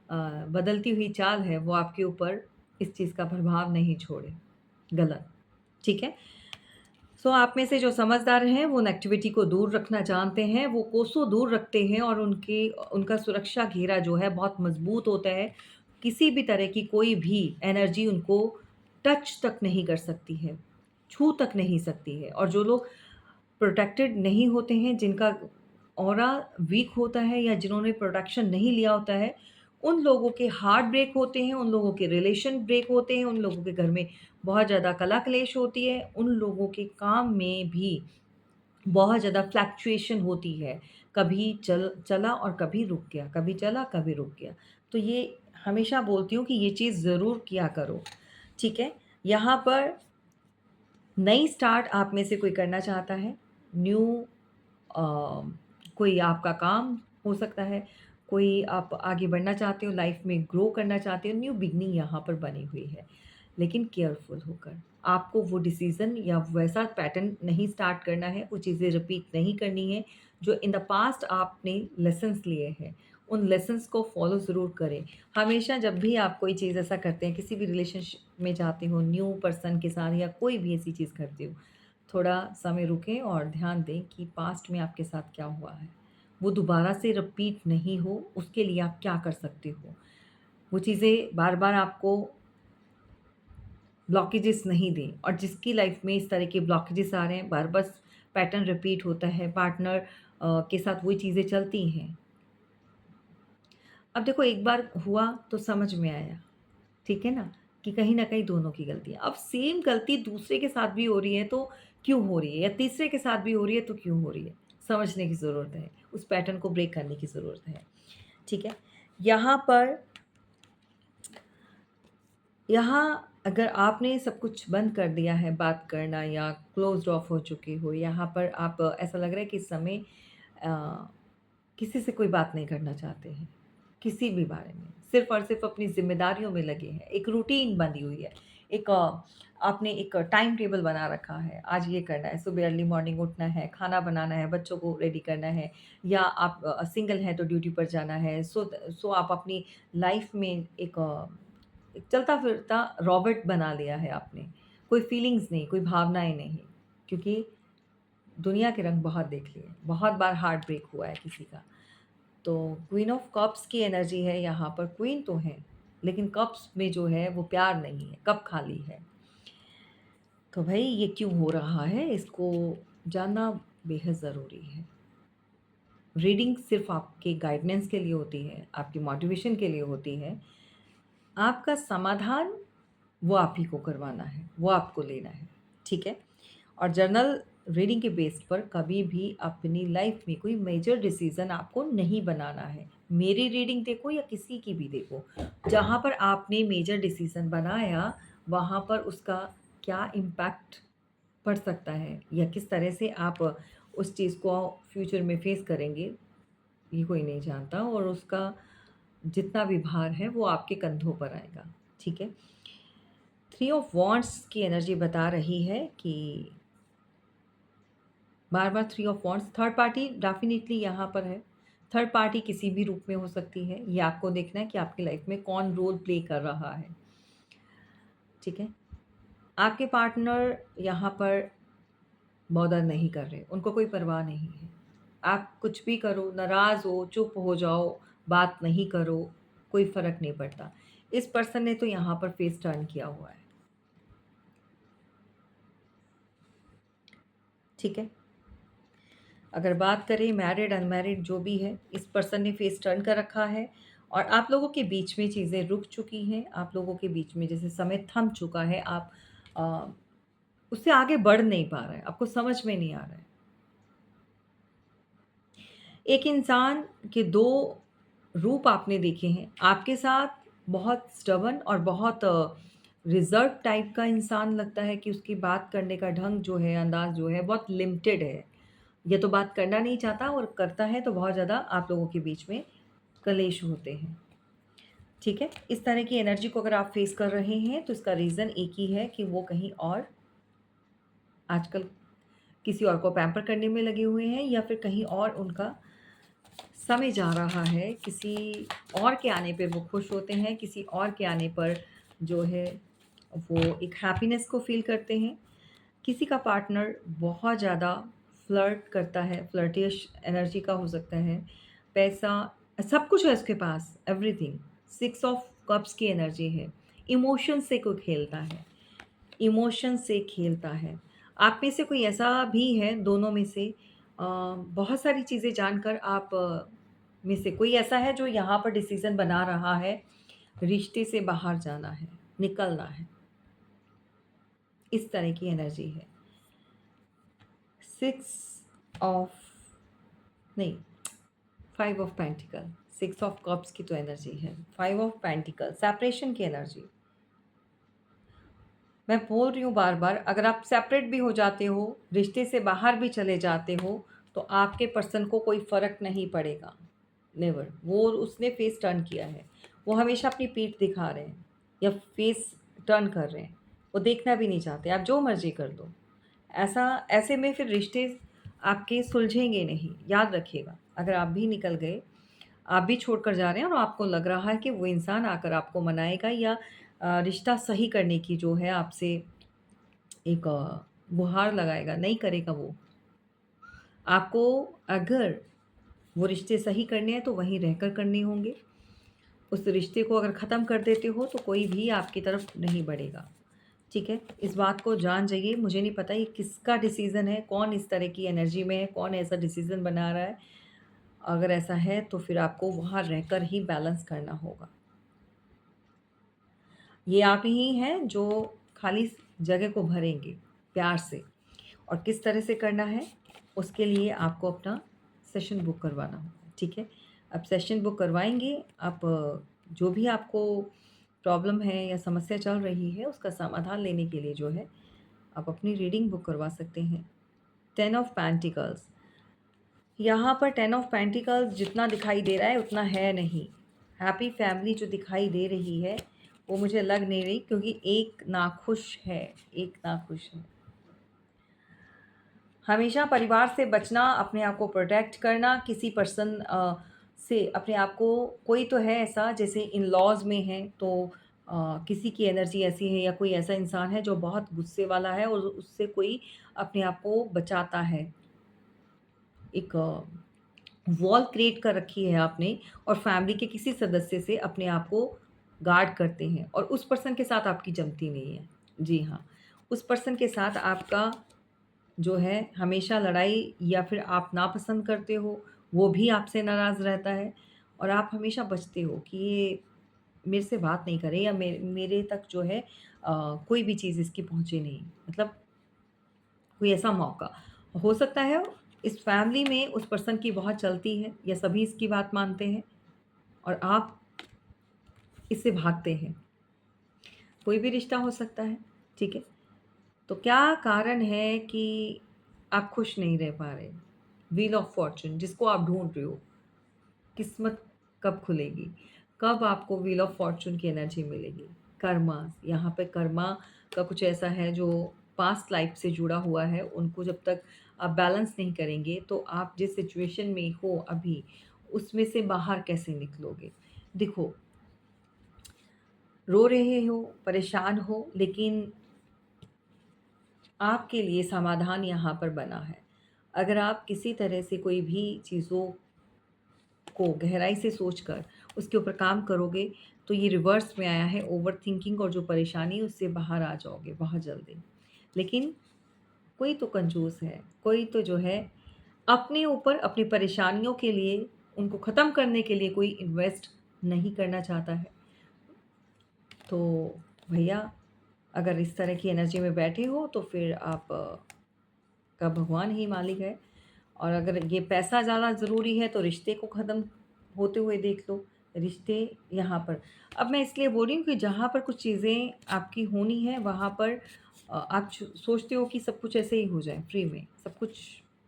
बदलती हुई चाल है, वो आपके ऊपर इस चीज़ का प्रभाव नहीं छोड़े, गलत, ठीक है? सो आप में से जो समझदार हैं, वो नेगेटिविटी को दूर रखना जानते हैं, वो कोसों दूर रखते हैं और उनका सुरक्षा घेरा जो है बहुत मज़बूत होता है। किसी भी तरह की कोई भी एनर्जी उनको टच तक नहीं कर सकती है, छू तक नहीं सकती है और जो लोग प्रोटेक्टेड नहीं होते हैं, जिनका ऑरा वीक होता है या जिन्होंने प्रोटेक्शन नहीं लिया होता है, उन लोगों के हार्ट ब्रेक होते हैं, उन लोगों के रिलेशन ब्रेक होते हैं, उन लोगों के घर में बहुत ज़्यादा कला-कलेश होती है, उन लोगों के काम में भी बहुत ज़्यादा फ्लक्चुएशन होती है। कभी चला और कभी रुक गया, कभी चला, कभी रुक गया। तो ये हमेशा बोलती हूँ कि ये चीज़ ज़रूर किया करो, ठीक है? यहाँ पर नई स्टार्ट आप में से कोई करना चाहता है, न्यू अ, कोई आपका काम हो सकता है, कोई आप आगे बढ़ना चाहते हो, लाइफ में ग्रो करना चाहते हो, न्यू बिगिनिंग यहाँ पर बनी हुई है। लेकिन केयरफुल होकर, आपको वो डिसीज़न या वैसा पैटर्न नहीं स्टार्ट करना है, वो चीज़ें रिपीट नहीं करनी है, जो इन द पास्ट आपने लेसन्स लिए हैं, उन लेसन्स को फॉलो ज़रूर करें। हमेशा जब भी आप कोई चीज़ ऐसा करते हैं, किसी भी रिलेशनशिप में जाते हो, न्यू पर्सन के साथ या कोई भी ऐसी चीज़ करते हो, थोड़ा समय रुकें और ध्यान दें कि पास्ट में आपके साथ क्या हुआ है। वो दोबारा से रिपीट नहीं हो, उसके लिए आप क्या कर सकते हो। वो चीज़ें बार-बार आपको ब्लॉकेजेस नहीं दें और जिसकी लाइफ में इस तरह के ब्लॉकेजेस आ रहे हैं, बार-बार पैटर्न रिपीट होता है, पार्टनर के साथ वही चीज़ें चलती हैं। अब देखो एक बार हुआ तो समझ में आया, ठीक है ना? कि कहीं न कहीं दोनों की गलती है। अब सेम गलती दूसरे के साथ भी हो रही है तो क्यों हो रही है? या तीसरे के साथ भी हो रही है तो क्यों हो रही है? समझने की ज़रूरत है। उस पैटर्न को ब्रेक करने की ज़रूरत है। ठीक है? यहाँ पर यहाँ अगर आपने सब कुछ बंद कर दिया है बात करना या क्लोज़्ड ऑफ हो चुके हो, यहाँ पर आप ऐसा लग रहा है कि इस समय अ, किसी से कोई बात नहीं करना चाहते हैं, किसी भी बारे में। सिर्फ़ और सिर्फ़ अपनी ज़िम्मेदारियों में लगे हैं। एक रूटीन बनी हुई है। एक आपने एक टाइम टेबल बना रखा है, आज ये करना है, सुबह अर्ली मॉर्निंग उठना है, खाना बनाना है, बच्चों को रेडी करना है या आप सिंगल हैं तो ड्यूटी पर जाना है। सो आप अपनी लाइफ़ में एक चलता-फिरता रॉबोट बना लिया है आपने। कोई फीलिंग्स नहीं, कोई भावनाएँ नहीं, क्योंकि दुनिया के रंग बहुत देख लिए, बहुत बार हार्ट ब्रेक हुआ है किसी का। तो क्वीन ऑफ कप्स की एनर्जी है यहाँ पर, क्वीन तो है, लेकिन कप्स में जो है वो प्यार नहीं है, कप खाली है। तो भई ये क्यों हो रहा है, इसको जानना बेहद ज़रूरी है। रीडिंग सिर्फ़ आपके गाइडेंस के लिए होती है, आपकी मोटिवेशन के लिए होती है। आपका समाधान वो आप ही को करवाना है, वो आपको लेना है, ठीक है? और जर्नल रीडिंग के बेस पर कभी भी अपनी लाइफ में कोई मेजर डिसीज़न आपको नहीं बनाना है। मेरी रीडिंग देखो या किसी की भी देखो, जहाँ पर आपने मेजर डिसीज़न बनाया, वहाँ पर उसका क्या इम्पैक्ट पड़ सकता है या किस तरह से आप उस चीज़ को फ्यूचर में फेस करेंगे, ये कोई नहीं जानता और उसका जितना भी भार है वो आपके कंधों पर आएगा, ठीक है? थ्री ऑफ वॉन्ड्स की एनर्जी बता रही है कि बार-बार three of wands third party definitely यहाँ पर है। थर्ड पार्टी किसी भी रूप में हो सकती है, ये आपको देखना है कि आपकी लाइफ़ में कौन रोल प्ले कर रहा है, ठीक है? आपके पार्टनर यहाँ पर बॉदर नहीं कर रहे, उनको कोई परवाह नहीं है। आप कुछ भी करो, नाराज़ हो, चुप हो जाओ, बात नहीं करो, कोई फ़र्क नहीं पड़ता। इस पर्सन ने तो यहाँ पर फेस टर्न किया हुआ है, ठीक है? अगर बात करें मैरिड, अनमैरिड जो भी है, इस पर्सन ने फेस टर्न कर रखा है और आप लोगों के बीच में चीज़ें रुक चुकी हैं, आप लोगों के बीच में जैसे समय थम चुका है, आप अ, उससे आगे बढ़ नहीं पा रहे हैं, आपको समझ में नहीं आ रहा है। एक इंसान के 2 रूप आपने देखे हैं। आपके साथ बहुत स्टबर्न और बहुत रिज़र्व टाइप का इंसान लगता है कि उसकी बात करने का ढंग जो है, अंदाज़ जो है बहुत लिमिटेड है। या तो बात करना नहीं चाहता और करता है तो बहुत ज़्यादा आप लोगों के बीच में कलेश होते हैं। ठीक है? इस तरह की एनर्जी को अगर आप फ़ेस कर रहे हैं तो इसका रीज़न एक ही है कि वो कहीं और आजकल किसी और को पैम्पर करने में लगे हुए हैं या फिर कहीं और उनका समय जा रहा है, किसी और के आने पे वो खुश होते हैं, किसी और के आने पर जो है वो एक हैप्पीनेस को फ़ील करते हैं। किसी का पार्टनर बहुत ज़्यादा फ्लर्ट करता है, फ्लर्टिश एनर्जी का हो सकता है, पैसा सब कुछ है उसके पास, एवरीथिंग। 6 ऑफ कप्स की एनर्जी है, इमोशन से कोई खेलता है, इमोशन से खेलता है। आप में से कोई ऐसा भी है दोनों में से बहुत सारी चीज़ें जानकर आप में से कोई ऐसा है जो यहाँ पर डिसीज़न बना रहा है, रिश्ते से बाहर जाना है, निकलना है। इस तरह की एनर्जी है। 6 ऑफ नहीं, 5 ऑफ पेंटिकल, 6 ऑफ कप्स की तो एनर्जी है। 5 ऑफ पेंटिकल सेपरेशन की एनर्जी। मैं बोल रही हूँ बार-बार, अगर आप सेपरेट भी हो जाते हो, रिश्ते से बाहर भी चले जाते हो, तो आपके पर्सन को कोई फ़र्क नहीं पड़ेगा, नेवर। वो उसने फेस टर्न किया है। वो हमेशा अपनी पीठ दिखा रहे हैं या फेस टर्न कर रहे हैं। वो देखना भी नहीं चाहते, आप जो मर्ज़ी कर दो। ऐसे में फिर रिश्ते आपके सुलझेंगे नहीं, याद रखिएगा। अगर आप भी निकल गए, आप भी छोड़कर जा रहे हैं और आपको लग रहा है कि वो इंसान आकर आपको मनाएगा या रिश्ता सही करने की जो है आपसे एक गुहार लगाएगा, नहीं करेगा वो। आपको अगर वो रिश्ते सही करने हैं तो वहीं रहकर करने होंगे। उस रिश्ते को अगर ख़त्म कर देते हो तो कोई भी आपकी तरफ नहीं बढ़ेगा। ठीक है? इस बात को जान जाइए, मुझे नहीं पता ये किसका डिसीज़न है, कौन इस तरह की एनर्जी में है, कौन ऐसा डिसीज़न बना रहा है। अगर ऐसा है तो फिर आपको वहाँ रहकर ही बैलेंस करना होगा। ये आप ही हैं जो खाली जगह को भरेंगे प्यार से और किस तरह से करना है, उसके लिए आपको अपना सेशन बुक करवाना होगा, ठीक है? अब सेशन बुक करवाएँगे, आप जो भी आपको प्रॉब्लम है या समस्या चल रही है, उसका समाधान लेने के लिए जो है, आप अपनी रीडिंग बुक करवा सकते हैं। 10 ऑफ पेंटिकल्स, यहाँ पर 10 ऑफ पेंटिकल्स जितना दिखाई दे रहा है उतना है नहीं। हैप्पी फैमिली जो दिखाई दे रही है, वो मुझे लग नहीं रही क्योंकि एक नाखुश है, एक नाखुश है। हमेशा परिवार से बचना, अपने आप को प्रोटेक्ट करना, किसी पर्सन से अपने आप को कोई तो है ऐसा जैसे इन-लॉज़ में है तो किसी की एनर्जी ऐसी है या कोई ऐसा इंसान है जो बहुत गुस्से वाला है और उससे कोई अपने आप को बचाता है। एक वॉल क्रिएट कर रखी है आपने और फैमिली के किसी सदस्य से अपने आप को गार्ड करते हैं और उस पर्सन के साथ आपकी जमती नहीं है। जी हाँ, उस पर्सन के साथ आपका जो है हमेशा लड़ाई या फिर आप नापसंद करते हो, वो भी आपसे नाराज़ रहता है और आप हमेशा बचते हो कि ये मेरे से बात नहीं करे या मेरे तक जो है कोई भी चीज़ इसकी पहुँचे नहीं। मतलब कोई ऐसा मौका हो सकता है इस फैमिली में उस पर्सन की बहुत चलती है या सभी इसकी बात मानते हैं और आप इससे भागते हैं। कोई भी रिश्ता हो सकता है, ठीक है? तो क्या कारण है कि आप खुश नहीं रह पा रहे? व्हील ऑफ फॉर्च्यून जिसको आप ढूँढ रहे हो, किस्मत कब खुलेगी? कब आपको व्हील ऑफ फॉर्च्यून की एनर्जी मिलेगी? कर्मा, यहाँ पे कर्मा का कुछ ऐसा है जो पास्ट लाइफ से जुड़ा हुआ है, उनको जब तक आप बैलेंस नहीं करेंगे, तो आप जिस सिचुएशन में हो अभी, उसमें से बाहर कैसे निकलोगे? देखो, रो रहे हो, परेशान हो, लेकिन आपके लिए समाधान यहाँ पर बना है। अगर आप किसी तरह से कोई भी चीज़ों को गहराई से सोचकर उसके ऊपर काम करोगे, तो ये रिवर्स में आया है ओवरथिंकिंग और जो परेशानी है उससे बाहर आ जाओगे बहुत जल्दी। लेकिन कोई तो कंजूस है, कोई तो जो है अपने ऊपर अपनी परेशानियों के लिए उनको ख़त्म करने के लिए कोई इन्वेस्ट नहीं करना चाहता है। तो भैया, अगर इस तरह की एनर्जी में बैठे हो तो फिर आप का भगवान ही मालिक है। और अगर ये पैसा ज़्यादा ज़रूरी है तो रिश्ते को ख़त्म होते हुए देख लो। रिश्ते यहाँ पर, अब मैं इसलिए बोल रही हूँ कि जहाँ पर कुछ चीज़ें आपकी होनी है वहाँ पर आप सोचते हो कि सब कुछ ऐसे ही हो जाए फ्री में, सब कुछ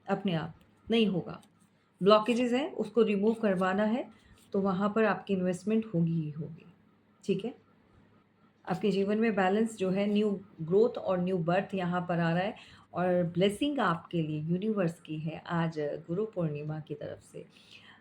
अपने आप नहीं होगा। ब्लॉकेजेस हैं उसको रिमूव करवाना है, तो वहाँ पर आपकी इन्वेस्टमेंट होगी ही होगी। ठीक है? आपके जीवन में बैलेंस जो है, न्यू ग्रोथ और न्यू बर्थ यहाँ पर आ रहा है। और ब्लेसिंग आपके लिए यूनिवर्स की है आज गुरु पूर्णिमा की तरफ से।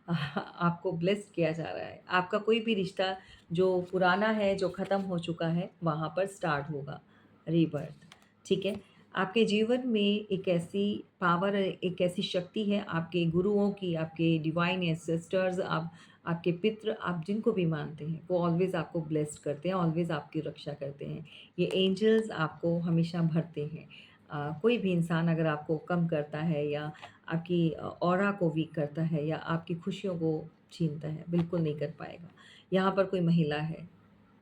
आपको ब्लेस्ड किया जा रहा है। आपका कोई भी रिश्ता जो पुराना है, जो ख़त्म हो चुका है, वहाँ पर स्टार्ट होगा रीबर्थ। ठीक है? आपके जीवन में एक ऐसी पावर, एक ऐसी शक्ति है आपके गुरुओं की, आपके डिवाइन एंसेस्टर्स, आप आपके पितृ, आप जिनको भी मानते हैं, वो ऑलवेज़ आपको ब्लेस्ड करते हैं, ऑलवेज़ आपकी रक्षा करते हैं। ये एंजल्स आपको हमेशा भरते हैं। कोई भी इंसान अगर आपको कम करता है या आपकी ऑरा को वीक करता है या आपकी खुशियों को छीनता है, बिल्कुल नहीं कर पाएगा। यहाँ पर कोई महिला है,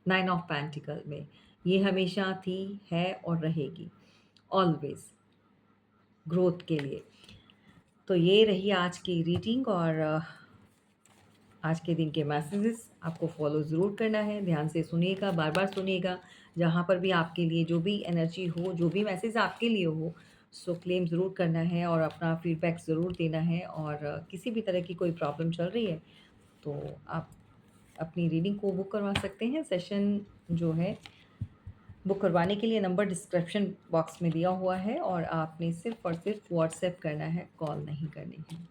9 ऑफ पेंटिकल में, ये हमेशा थी, है और रहेगी, ऑलवेज़ ग्रोथ के लिए। तो ये रही आज की रीडिंग और आज के दिन के मैसेजेस आपको फॉलो ज़रूर करना है। ध्यान से सुनिएगा, बार-बार सुनिएगा। जहाँ पर भी आपके लिए जो भी एनर्जी हो, जो भी मैसेज आपके लिए हो, सो क्लेम ज़रूर करना है और अपना फीडबैक ज़रूर देना है। और किसी भी तरह की कोई प्रॉब्लम चल रही है, तो आप अपनी रीडिंग को बुक करवा सकते हैं। सेशन जो है, बुक करवाने के लिए नंबर डिस्क्रिप्शन बॉक्स में दिया हुआ है और आपने सिर्फ़ और सिर्फ व्हाट्सएप करना है, कॉल नहीं करनी है।